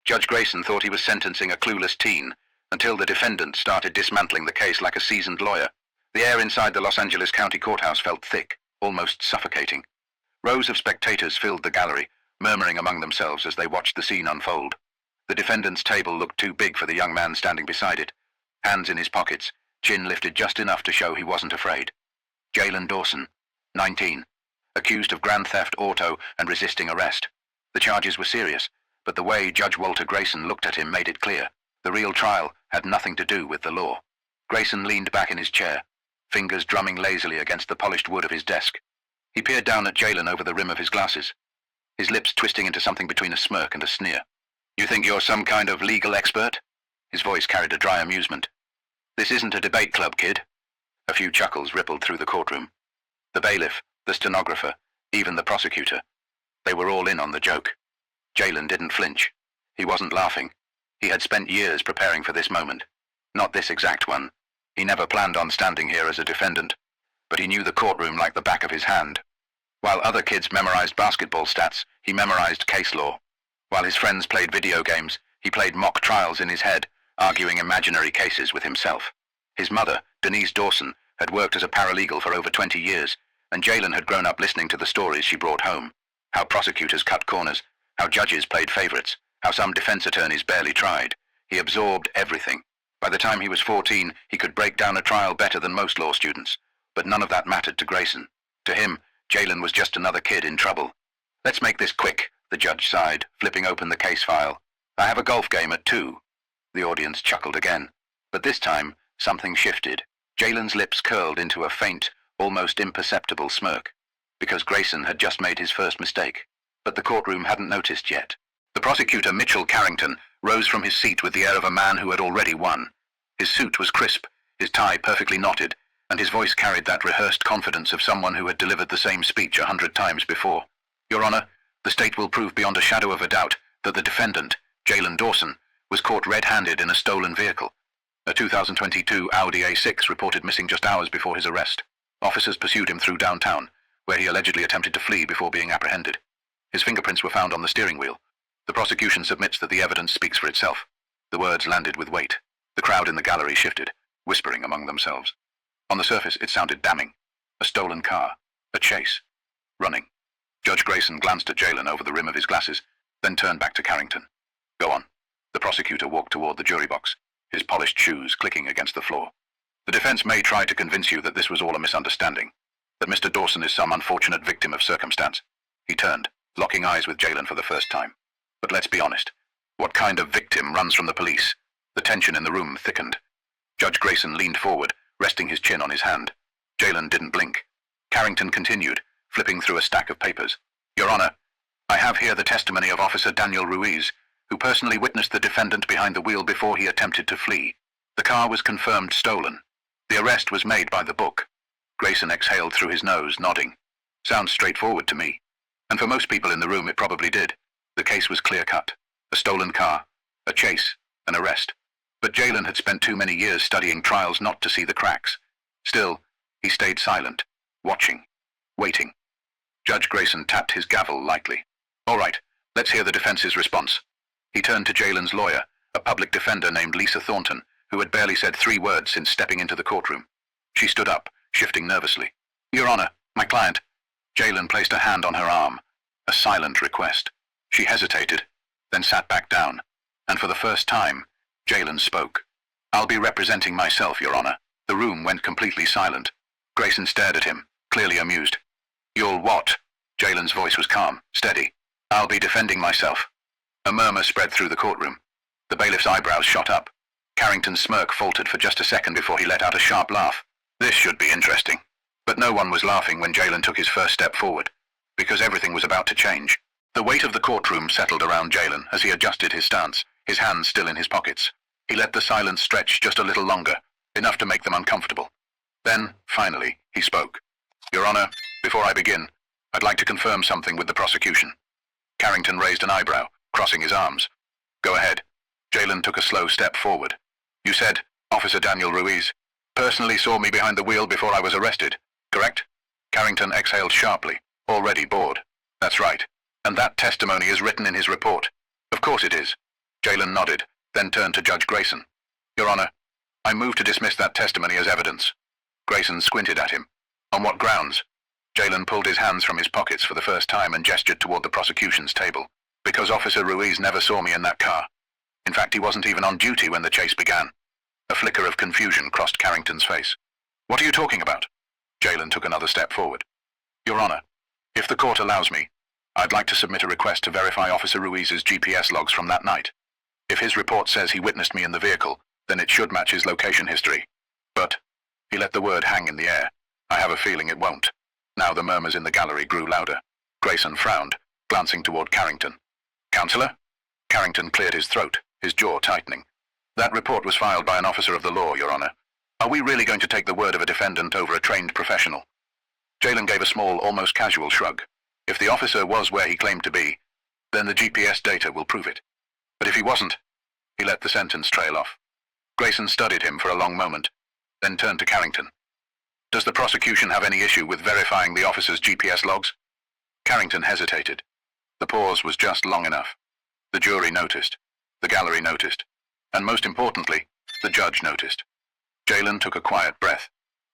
Judge Grayson thought he was sentencing a clueless teen, until the defendant started dismantling the case like a seasoned lawyer. The air inside the Los Angeles County Courthouse felt thick, almost suffocating. Rows of spectators filled the gallery, murmuring among themselves as they watched the scene unfold. The defendant's table looked too big for the young man standing beside it. Hands in his pockets, chin lifted just enough to show he wasn't afraid. Jalen Dawson, 19, accused of grand theft auto and resisting arrest. The charges were serious, but the way Judge Walter Grayson looked at him made it clear. The real trial had nothing to do with the law. Grayson leaned back in his chair, fingers drumming lazily against the polished wood of his desk. He peered down at Jalen over the rim of his glasses, his lips twisting into something between a smirk and a sneer. "You think you're some kind of legal expert?" His voice carried a dry amusement. "This isn't a debate club, kid." A few chuckles rippled through the courtroom. The bailiff, the stenographer, even the prosecutor. They were all in on the joke. Jalen didn't flinch. He wasn't laughing. He had spent years preparing for this moment. Not this exact one. He never planned on standing here as a defendant, but he knew the courtroom like the back of his hand. While other kids memorized basketball stats, he memorized case law. While his friends played video games, he played mock trials in his head, arguing imaginary cases with himself. His mother, Denise Dawson, had worked as a paralegal for over 20 years, and Jalen had grown up listening to the stories she brought home. How prosecutors cut corners, how judges played favorites, how some defense attorneys barely tried. He absorbed everything. By the time he was 14, he could break down a trial better than most law students, but none of that mattered to Grayson. To him, Jalen was just another kid in trouble. "Let's make this quick," the judge sighed, flipping open the case file. "I have a golf game at 2. The audience chuckled again, but this time, something shifted. Jalen's lips curled into a faint, almost imperceptible smirk, because Grayson had just made his first mistake, but the courtroom hadn't noticed yet. The prosecutor, Mitchell Carrington, rose from his seat with the air of a man who had already won. His suit was crisp, his tie perfectly knotted, and his voice carried that rehearsed confidence of someone who had delivered the same speech 100 times before. "Your Honor, the state will prove beyond a shadow of a doubt that the defendant, Jalen Dawson, was caught red-handed in a stolen vehicle. A 2022 Audi A6 reported missing just hours before his arrest. Officers pursued him through downtown, where he allegedly attempted to flee before being apprehended. His fingerprints were found on the steering wheel. The prosecution submits that the evidence speaks for itself." The words landed with weight. The crowd in the gallery shifted, whispering among themselves. On the surface, it sounded damning. A stolen car. A chase. Running. Judge Grayson glanced at Jalen over the rim of his glasses, then turned back to Carrington. "Go on." The prosecutor walked toward the jury box, his polished shoes clicking against the floor. "The defense may try to convince you that this was all a misunderstanding, that Mr. Dawson is some unfortunate victim of circumstance." He turned, locking eyes with Jalen for the first time. "But let's be honest. What kind of victim runs from the police?" The tension in the room thickened. Judge Grayson leaned forward, resting his chin on his hand. Jalen didn't blink. Carrington continued, flipping through a stack of papers. "Your Honor, I have here the testimony of Officer Daniel Ruiz, who personally witnessed the defendant behind the wheel before he attempted to flee. The car was confirmed stolen. The arrest was made by the book." Grayson exhaled through his nose, nodding. "Sounds straightforward to me. And for most people in the room, it probably did. The case was clear-cut. A stolen car, a chase, an arrest. But Jalen had spent too many years studying trials not to see the cracks. Still, he stayed silent, watching, waiting. Judge Grayson tapped his gavel lightly. "All right, let's hear the defense's response." He turned to Jalen's lawyer, a public defender named Lisa Thornton, who had barely said 3 words since stepping into the courtroom. She stood up, shifting nervously. "Your Honor, my client." Jalen placed a hand on her arm, a silent request. She hesitated, then sat back down, and for the first time, Jalen spoke. "I'll be representing myself, Your Honor." The room went completely silent. Grayson stared at him, clearly amused. "You'll what?" Jalen's voice was calm, steady. "I'll be defending myself." A murmur spread through the courtroom. The bailiff's eyebrows shot up. Carrington's smirk faltered for just a second before he let out a sharp laugh. This should be interesting. But no one was laughing when Jalen took his first step forward, because everything was about to change. The weight of the courtroom settled around Jalen as he adjusted his stance, his hands still in his pockets. He let the silence stretch just a little longer, enough to make them uncomfortable. Then, finally, he spoke. "Your Honor, before I begin, I'd like to confirm something with the prosecution." Carrington raised an eyebrow, crossing his arms. "Go ahead." Jalen took a slow step forward. "You said, Officer Daniel Ruiz, personally saw me behind the wheel before I was arrested, correct?" Carrington exhaled sharply, already bored. "That's right. And that testimony is written in his report." "Of course it is." Jaylen nodded, then turned to Judge Grayson. Your Honor, I move to dismiss that testimony as evidence. Grayson squinted at him. On what grounds? Jaylen pulled his hands from his pockets for the first time and gestured toward the prosecution's table. Because Officer Ruiz never saw me in that car. In fact, he wasn't even on duty when the chase began. A flicker of confusion crossed Carrington's face. What are you talking about? Jaylen took another step forward. Your Honor, if the court allows me, I'd like to submit a request to verify Officer Ruiz's GPS logs from that night. If his report says he witnessed me in the vehicle, then it should match his location history. But he let the word hang in the air. I have a feeling it won't. Now the murmurs in the gallery grew louder. Grayson frowned, glancing toward Carrington. Counselor? Carrington cleared his throat, his jaw tightening. That report was filed by an officer of the law, Your Honor. Are we really going to take the word of a defendant over a trained professional? Jaylen gave a small, almost casual shrug. If the officer was where he claimed to be, then the GPS data will prove it. But if he wasn't, he let the sentence trail off. Grayson studied him for a long moment, then turned to Carrington. Does the prosecution have any issue with verifying the officer's GPS logs? Carrington hesitated. The pause was just long enough. The jury noticed. The gallery noticed. And most importantly, the judge noticed. Jaylen took a quiet breath.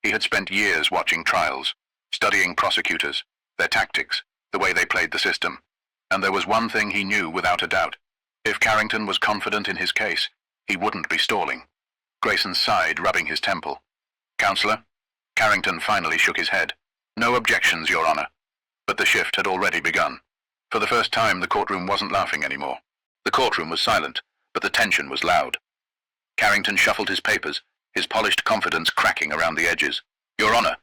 He had spent years watching trials, studying prosecutors, their tactics, the way they played the system. And there was one thing he knew without a doubt. If Carrington was confident in his case, he wouldn't be stalling. Grayson sighed, rubbing his temple. Counselor? Carrington finally shook his head. No objections, Your Honor. But the shift had already begun. For the first time, the courtroom wasn't laughing anymore. The courtroom was silent, but the tension was loud. Carrington shuffled his papers, his polished confidence cracking around the edges. Your Honor,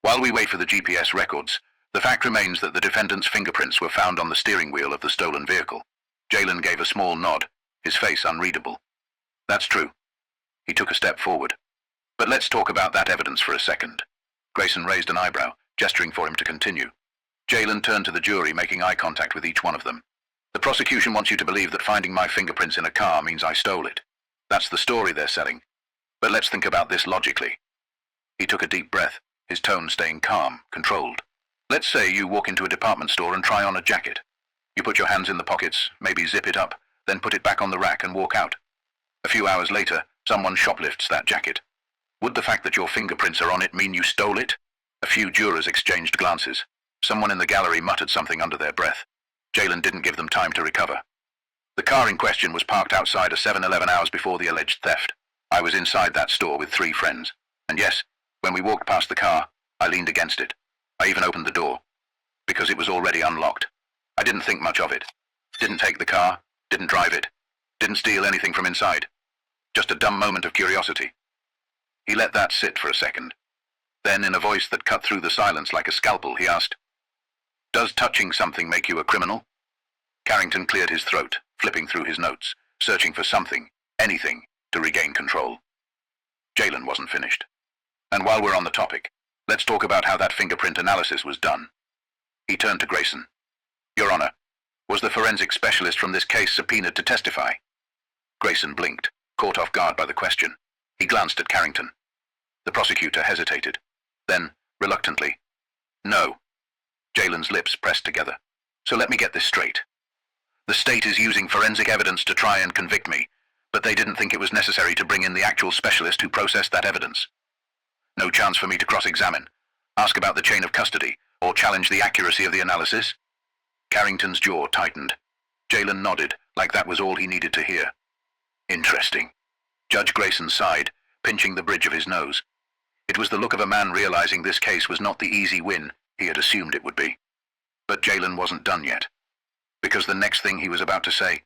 while we wait for the GPS records, the fact remains that the defendant's fingerprints were found on the steering wheel of the stolen vehicle. Jaylen gave a small nod, his face unreadable. That's true. He took a step forward. But let's talk about that evidence for a second. Grayson raised an eyebrow, gesturing for him to continue. Jaylen turned to the jury, making eye contact with each one of them. The prosecution wants you to believe that finding my fingerprints in a car means I stole it. That's the story they're selling. But let's think about this logically. He took a deep breath, his tone staying calm, controlled. Let's say you walk into a department store and try on a jacket. You put your hands in the pockets, maybe zip it up, then put it back on the rack and walk out. A few hours later, someone shoplifts that jacket. Would the fact that your fingerprints are on it mean you stole it? A few jurors exchanged glances. Someone in the gallery muttered something under their breath. Jaylen didn't give them time to recover. The car in question was parked outside a 7-Eleven hours before the alleged theft. I was inside that store with 3 friends. And yes, when we walked past the car, I leaned against it. I even opened the door. Because it was already unlocked. I didn't think much of it. Didn't take the car, didn't drive it, didn't steal anything from inside. Just a dumb moment of curiosity. He let that sit for a second. Then, in a voice that cut through the silence like a scalpel, he asked, Does touching something make you a criminal? Carrington cleared his throat, flipping through his notes, searching for something, anything, to regain control. Jaylen wasn't finished. And while we're on the topic, let's talk about how that fingerprint analysis was done. He turned to Grayson. Your Honor, was the forensic specialist from this case subpoenaed to testify? Grayson blinked, caught off guard by the question. He glanced at Carrington. The prosecutor hesitated. Then, reluctantly, No. Jaylen's lips pressed together. So let me get this straight. The state is using forensic evidence to try and convict me, but they didn't think it was necessary to bring in the actual specialist who processed that evidence. No chance for me to cross-examine, ask about the chain of custody, or challenge the accuracy of the analysis? Carrington's jaw tightened. Jaylen nodded, like that was all he needed to hear. Interesting. Judge Grayson sighed, pinching the bridge of his nose. It was the look of a man realizing this case was not the easy win he had assumed it would be. But Jaylen wasn't done yet. Because the next thing he was about to say,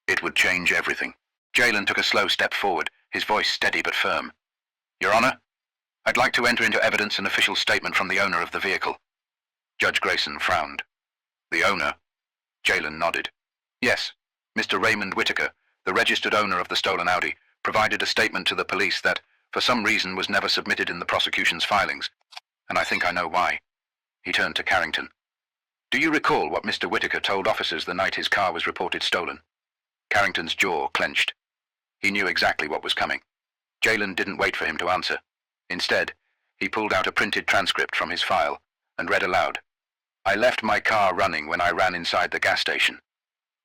it would change everything. Jaylen took a slow step forward, his voice steady but firm. Your Honor, I'd like to enter into evidence an official statement from the owner of the vehicle. Judge Grayson frowned. The owner? Jaylen nodded. Yes, Mr. Raymond Whitaker, the registered owner of the stolen Audi, provided a statement to the police that, for some reason, was never submitted in the prosecution's filings. And I think I know why. He turned to Carrington. Do you recall what Mr. Whitaker told officers the night his car was reported stolen? Carrington's jaw clenched. He knew exactly what was coming. Jaylen didn't wait for him to answer. Instead, he pulled out a printed transcript from his file and read aloud. I left my car running when I ran inside the gas station.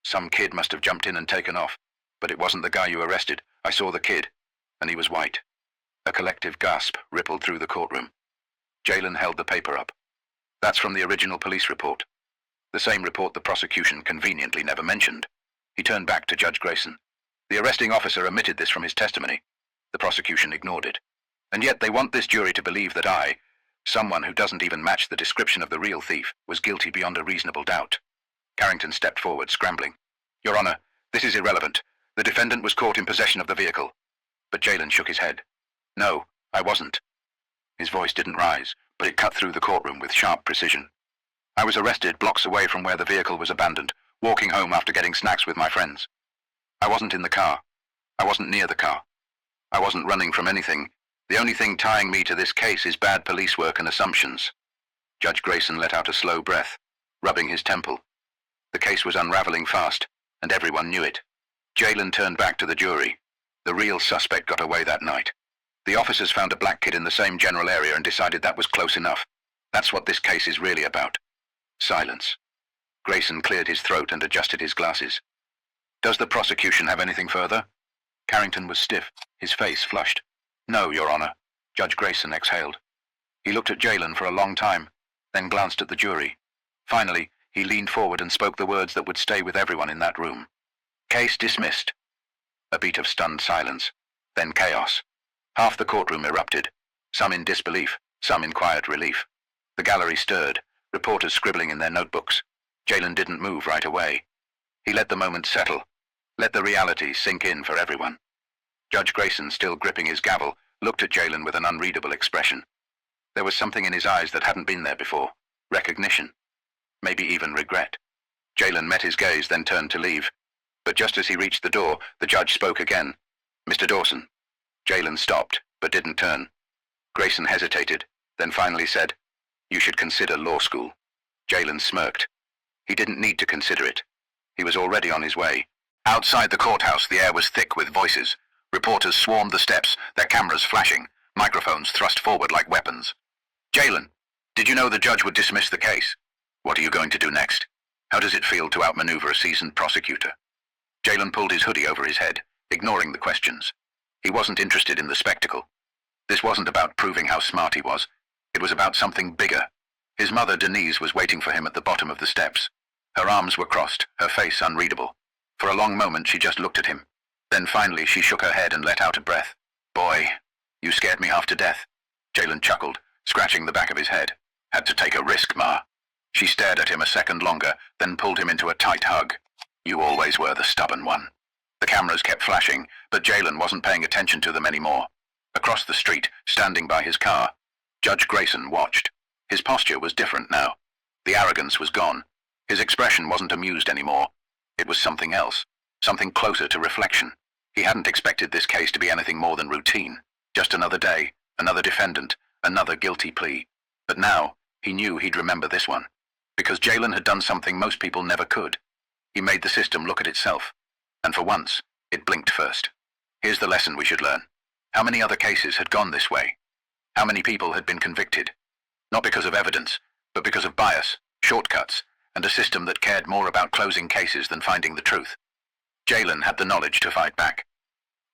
Some kid must have jumped in and taken off. But it wasn't the guy you arrested. I saw the kid, and he was white. A collective gasp rippled through the courtroom. Jalen held the paper up. That's from the original police report. The same report the prosecution conveniently never mentioned. He turned back to Judge Grayson. The arresting officer omitted this from his testimony. The prosecution ignored it. And yet they want this jury to believe that I, someone who doesn't even match the description of the real thief, was guilty beyond a reasonable doubt. Carrington stepped forward, scrambling. Your Honor, this is irrelevant. The defendant was caught in possession of the vehicle. But Jalen shook his head. No, I wasn't. His voice didn't rise, but it cut through the courtroom with sharp precision. I was arrested blocks away from where the vehicle was abandoned, walking home after getting snacks with my friends. I wasn't in the car. I wasn't near the car. I wasn't running from anything. The only thing tying me to this case is bad police work and assumptions. Judge Grayson let out a slow breath, rubbing his temple. The case was unraveling fast, and everyone knew it. Jalen turned back to the jury. The real suspect got away that night. The officers found a black kid in the same general area and decided that was close enough. That's what this case is really about. Silence. Grayson cleared his throat and adjusted his glasses. Does the prosecution have anything further? Carrington was stiff, his face flushed. No, Your Honor. Judge Grayson exhaled. He looked at Jalen for a long time, then glanced at the jury. Finally, he leaned forward and spoke the words that would stay with everyone in that room. Case dismissed. A beat of stunned silence, then chaos. Half the courtroom erupted, some in disbelief, some in quiet relief. The gallery stirred, reporters scribbling in their notebooks. Jalen didn't move right away. He let the moment settle, let the reality sink in for everyone. Judge Grayson, still gripping his gavel, looked at Jalen with an unreadable expression. There was something in his eyes that hadn't been there before. Recognition. Maybe even regret. Jalen met his gaze, then turned to leave. But just as he reached the door, the judge spoke again. Mr. Dawson. Jalen stopped, but didn't turn. Grayson hesitated, then finally said, You should consider law school. Jalen smirked. He didn't need to consider it. He was already on his way. Outside the courthouse, the air was thick with voices. Reporters swarmed the steps, their cameras flashing, microphones thrust forward like weapons. Jalen, did you know the judge would dismiss the case? What are you going to do next? How does it feel to outmaneuver a seasoned prosecutor? Jalen pulled his hoodie over his head, ignoring the questions. He wasn't interested in the spectacle. This wasn't about proving how smart he was. It was about something bigger. His mother, Denise, was waiting for him at the bottom of the steps. Her arms were crossed, her face unreadable. For a long moment, she just looked at him. Then finally, she shook her head and let out a breath. Boy, you scared me half to death. Jalen chuckled, scratching the back of his head. Had to take a risk, Ma. She stared at him a second longer, then pulled him into a tight hug. You always were the stubborn one. The cameras kept flashing, but Jalen wasn't paying attention to them anymore. Across the street, standing by his car, Judge Grayson watched. His posture was different now. The arrogance was gone. His expression wasn't amused anymore. It was something else, something closer to reflection. He hadn't expected this case to be anything more than routine. Just another day, another defendant, another guilty plea. But now, he knew he'd remember this one. Because Jalen had done something most people never could. He made the system look at itself. And for once, it blinked first. Here's the lesson we should learn. How many other cases had gone this way? How many people had been convicted? Not because of evidence, but because of bias, shortcuts, and a system that cared more about closing cases than finding the truth. Jalen had the knowledge to fight back.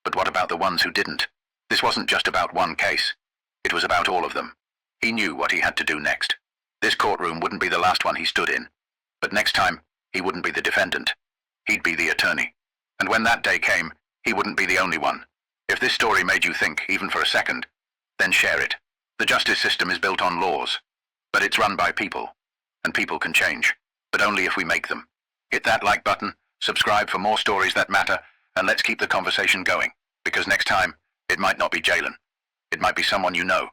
But what about the ones who didn't? This wasn't just about one case. It was about all of them. He knew what he had to do next. This courtroom wouldn't be the last one he stood in. But next time, he wouldn't be the defendant. He'd be the attorney. And when that day came, he wouldn't be the only one. If this story made you think, even for a second, then share it. The justice system is built on laws, but it's run by people. And people can change, but only if we make them. Hit that like button, subscribe for more stories that matter, and let's keep the conversation going, because next time, it might not be Jalen. It might be someone you know.